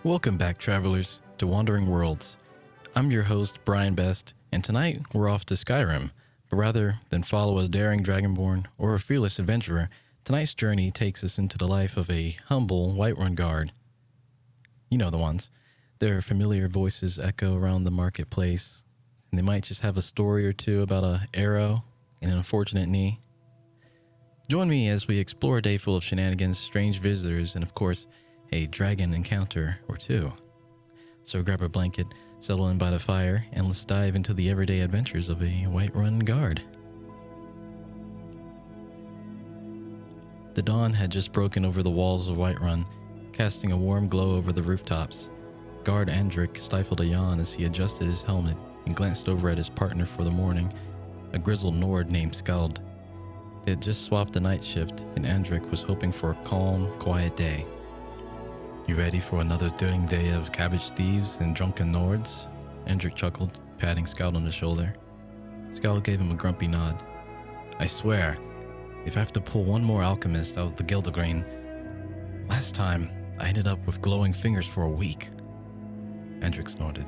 Welcome back, travelers, to Wandering Worlds. I'm your host, Brian Best, and tonight we're off to Skyrim. But rather than follow a daring dragonborn or a fearless adventurer, tonight's journey takes us into the life of a humble Whiterun guard. You know the ones. Their familiar voices echo around the marketplace, and they might just have a story or two about an arrow and an unfortunate knee. Join me as we explore a day full of shenanigans, strange visitors, and of course, a dragon encounter or two. So grab a blanket, settle in by the fire, and let's dive into the everyday adventures of a Whiterun guard. The dawn had just broken over the walls of Whiterun, casting a warm glow over the rooftops. Guard Andrik stifled a yawn as he adjusted his helmet and glanced over at his partner for the morning, a grizzled Nord named Skald. They had just swapped the night shift, and Andrik was hoping for a calm, quiet day. "You ready for another thrilling day of cabbage thieves and drunken Nords?" Andrik chuckled, patting Skald on the shoulder. Skald gave him a grumpy nod. "I swear, if I have to pull one more alchemist out of the Gildegrain, last time I ended up with glowing fingers for a week." Andrik snorted.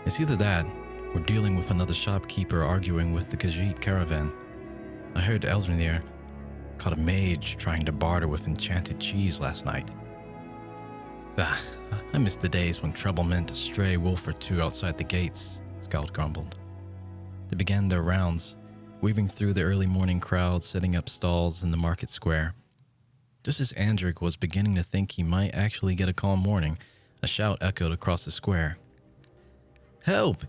"It's either that, or dealing with another shopkeeper arguing with the Khajiit caravan. I heard Elzrinir caught a mage trying to barter with enchanted cheese last night." I miss the days when trouble meant a stray wolf or two outside the gates," Skald grumbled. They began their rounds, weaving through the early morning crowd, setting up stalls in the market square. Just as Andrik was beginning to think he might actually get a calm morning, a shout echoed across the square. "Help!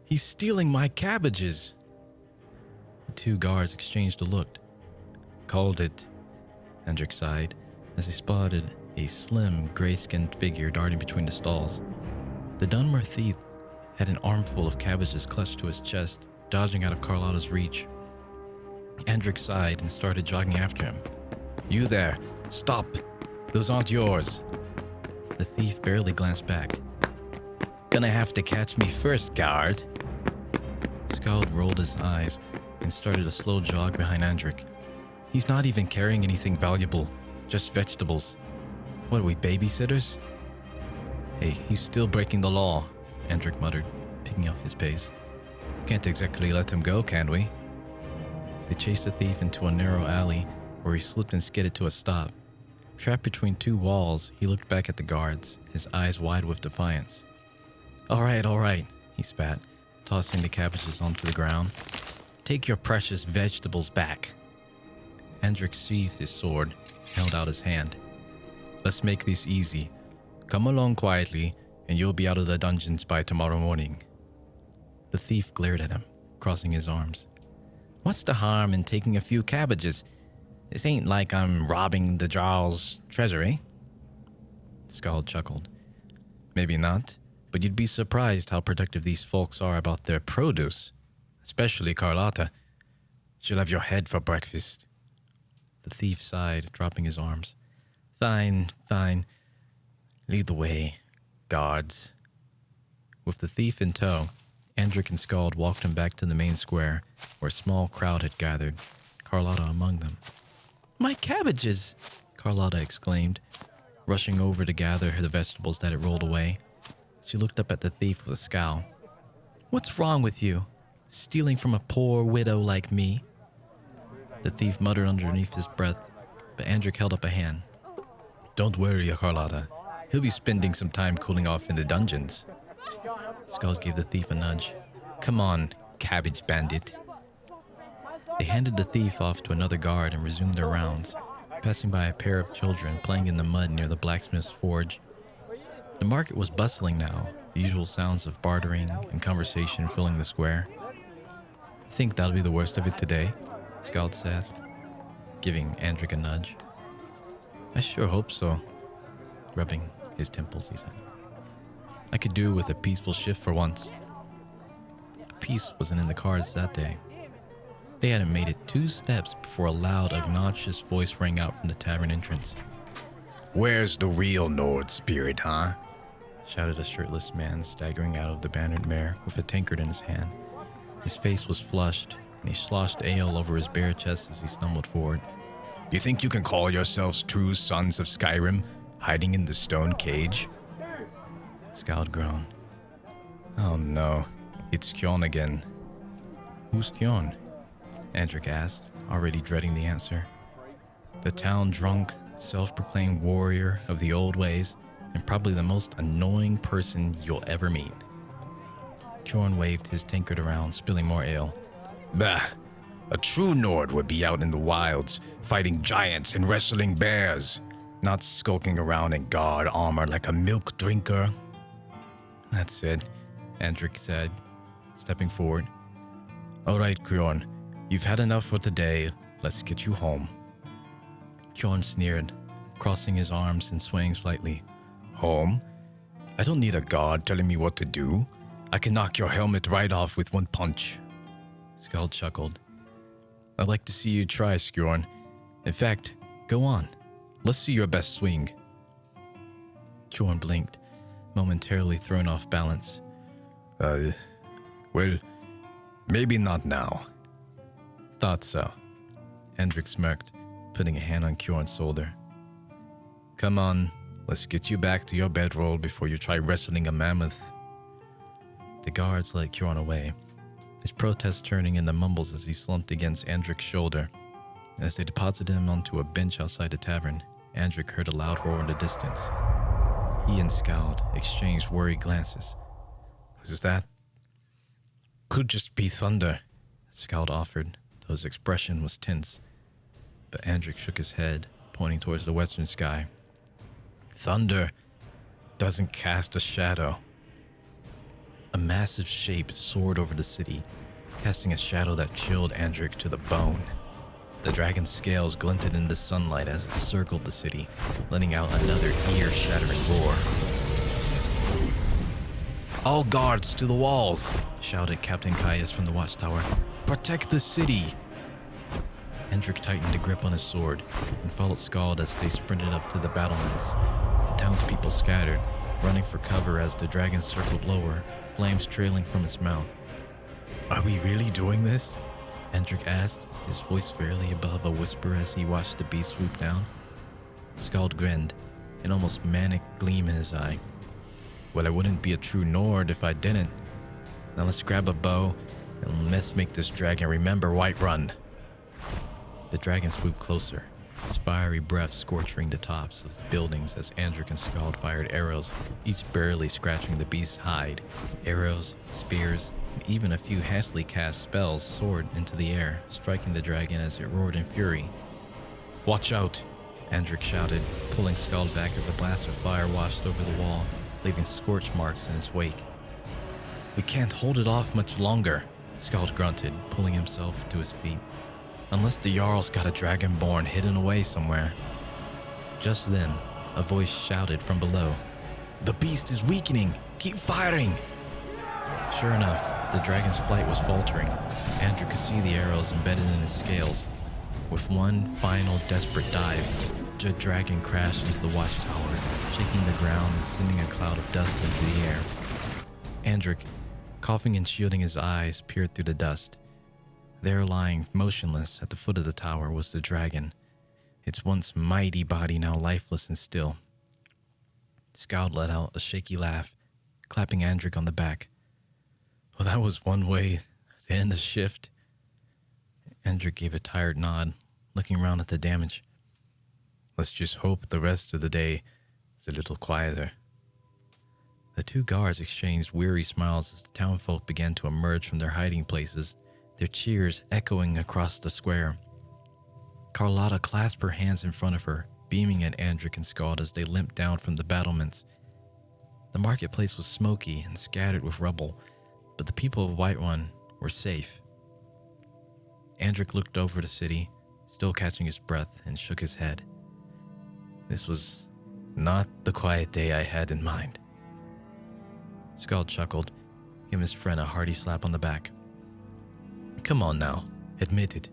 He's stealing my cabbages!" The two guards exchanged a look. "Called it," Andrik sighed, as he spotted a slim, gray-skinned figure darting between the stalls. The Dunmer thief had an armful of cabbages clutched to his chest, dodging out of Carlotta's reach. Andrik sighed and started jogging after him. "You there! Stop! Those aren't yours!" The thief barely glanced back. "Gonna have to catch me first, guard!" Skald rolled his eyes and started a slow jog behind Andrik. "He's not even carrying anything valuable, just vegetables. What are we, babysitters?" "Hey, he's still breaking the law," Andrik muttered, picking up his pace. "Can't exactly let him go, can we?" They chased the thief into a narrow alley where he slipped and skidded to a stop. Trapped between two walls, he looked back at the guards, his eyes wide with defiance. All right, he spat, tossing the cabbages onto the ground. "Take your precious vegetables back." Andrik sheathed his sword, held out his hand. "Let's make this easy. Come along quietly, and you'll be out of the dungeons by tomorrow morning." The thief glared at him, crossing his arms. "What's the harm in taking a few cabbages? This ain't like I'm robbing the Jarl's treasury." Skald chuckled. "Maybe not, but you'd be surprised how productive these folks are about their produce, especially Carlotta. She'll have your head for breakfast." The thief sighed, dropping his arms. Fine. Lead the way, guards." With the thief in tow, Andrik and Skald walked him back to the main square, where a small crowd had gathered, Carlotta among them. "My cabbages!" Carlotta exclaimed, rushing over to gather the vegetables that had rolled away. She looked up at the thief with a scowl. "What's wrong with you? Stealing from a poor widow like me?" The thief muttered underneath his breath, but Andrik held up a hand. "Don't worry, Carlotta. He'll be spending some time cooling off in the dungeons." Skald gave the thief a nudge. "Come on, cabbage bandit." They handed the thief off to another guard and resumed their rounds, passing by a pair of children playing in the mud near the blacksmith's forge. The market was bustling now, the usual sounds of bartering and conversation filling the square. "Think that'll be the worst of it today?" Skald asked, giving Andrik a nudge. "I sure hope so," rubbing his temples, he said. "I could do with a peaceful shift for once." But peace wasn't in the cards that day. They hadn't made it 2 steps before a loud, obnoxious voice rang out from the tavern entrance. "Where's the real Nord spirit, huh?" shouted a shirtless man staggering out of the bannered mare with a tankard in his hand. His face was flushed, and he sloshed ale over his bare chest as he stumbled forward. "You think you can call yourselves true sons of Skyrim, hiding in the stone cage?" Skald groaned. Oh no, it's Kjon again. Who's Kjon? Andrik asked, already dreading the answer. The town drunk, self-proclaimed warrior of the old ways, and probably the most annoying person you'll ever meet. Kjon waved his tankard around, spilling more ale. Bah! A true Nord would be out in the wilds, fighting giants and wrestling bears, not skulking around in guard armor like a milk drinker. That's it, Andrik said, stepping forward. All right, Kjon, you've had enough for today. Let's get you home. Kjon sneered, crossing his arms and swaying slightly. Home? I don't need a guard telling me what to do. I can knock your helmet right off with one punch. Skald chuckled. I'd like to see you try, Skjorn. In fact, go on. Let's see your best swing. Kjon blinked, momentarily thrown off balance. Well, maybe not now. Thought so. Andrik smirked, putting a hand on Kjorn's shoulder. Come on, let's get you back to your bedroll before you try wrestling a mammoth. The guards led Kjorn away, his protest turning into mumbles as he slumped against Andrik's shoulder. As they deposited him onto a bench outside the tavern, Andrik heard a loud roar in the distance. He and Skald exchanged worried glances. Was that? Could just be thunder, Skald offered, though his expression was tense. But Andrik shook his head, pointing towards the western sky. Thunder doesn't cast a shadow. A massive shape soared over the city, casting a shadow that chilled Andrik to the bone. The dragon's scales glinted in the sunlight as it circled the city, letting out another ear-shattering roar. All guards to the walls, shouted Captain Caius from the watchtower. Protect the city! Andrik tightened a grip on his sword and followed Skald as they sprinted up to the battlements. The townspeople scattered, running for cover as the dragon circled lower, flames trailing from its mouth. Are we really doing this? Andrik asked, his voice barely above a whisper as he watched the beast swoop down. Skald grinned, an almost manic gleam in his eye. Well, I wouldn't be a true Nord if I didn't. Now let's grab a bow and let's make this dragon remember Whiterun. The dragon swooped closer, its fiery breath scorching the tops of the buildings as Andrik and Skald fired arrows, each barely scratching the beast's hide. Arrows, spears, and even a few hastily cast spells soared into the air, striking the dragon as it roared in fury. Watch out, Andrik shouted, pulling Skald back as a blast of fire washed over the wall, leaving scorch marks in its wake. We can't hold it off much longer, Skald grunted, pulling himself to his feet. Unless the Jarl's got a dragonborn hidden away somewhere. Just then, a voice shouted from below. The beast is weakening! Keep firing! Sure enough, the dragon's flight was faltering. Andrik could see the arrows embedded in its scales. With one final desperate dive, the dragon crashed into the watchtower, shaking the ground and sending a cloud of dust into the air. Andrik, coughing and shielding his eyes, peered through the dust. There, lying motionless at the foot of the tower, was the dragon, its once mighty body now lifeless and still. Skald let out a shaky laugh, clapping Andrik on the back. Well, that was one way to end the shift. Andrik gave a tired nod, looking around at the damage. Let's just hope the rest of the day is a little quieter. The two guards exchanged weary smiles as the townfolk began to emerge from their hiding places, their cheers echoing across the square. Carlotta clasped her hands in front of her, beaming at Andrik and Skald as they limped down from the battlements. The marketplace was smoky and scattered with rubble, but the people of Whiterun were safe. Andrik looked over the city, still catching his breath, and shook his head. This was not the quiet day I had in mind. Skald chuckled, giving his friend a hearty slap on the back. Come on now, admit it.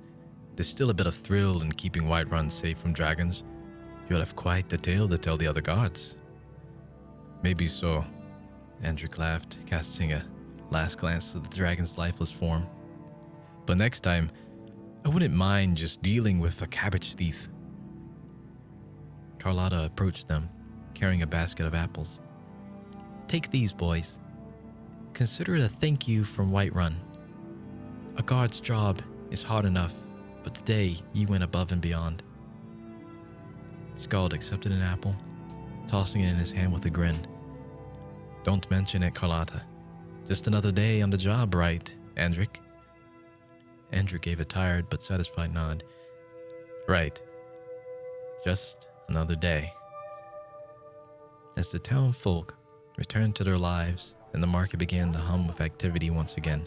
There's still a bit of thrill in keeping Whiterun safe from dragons. You'll have quite the tale to tell the other gods. Maybe so, Andrik laughed, casting a last glance at the dragon's lifeless form. But next time, I wouldn't mind just dealing with a cabbage thief. Carlotta approached them, carrying a basket of apples. Take these, boys. Consider it a thank you from Whiterun. A guard's job is hard enough, but today you went above and beyond. Skald accepted an apple, tossing it in his hand with a grin. Don't mention it, Carlotta. Just another day on the job, right, Andrik? Andrik gave a tired but satisfied nod. Right. Just another day. As the town folk returned to their lives and the market began to hum with activity once again,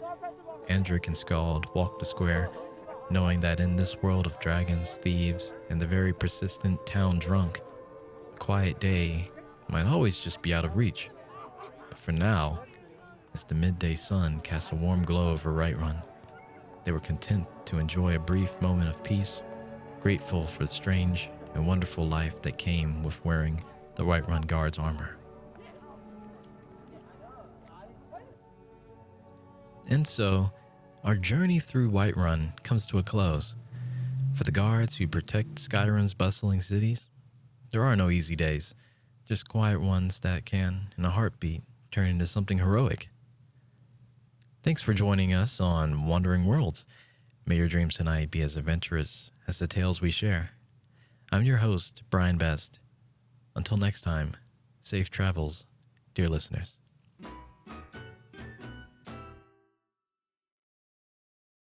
Andrik and Skald walked the square, knowing that in this world of dragons, thieves, and the very persistent town drunk, a quiet day might always just be out of reach. But for now, as the midday sun cast a warm glow over Whiterun, they were content to enjoy a brief moment of peace, grateful for the strange and wonderful life that came with wearing the Whiterun Guard's armor. And so, our journey through Whiterun comes to a close. For the guards who protect Skyrim's bustling cities, there are no easy days, just quiet ones that can, in a heartbeat, turn into something heroic. Thanks for joining us on Wandering Worlds. May your dreams tonight be as adventurous as the tales we share. I'm your host, Brian Best. Until next time, safe travels, dear listeners.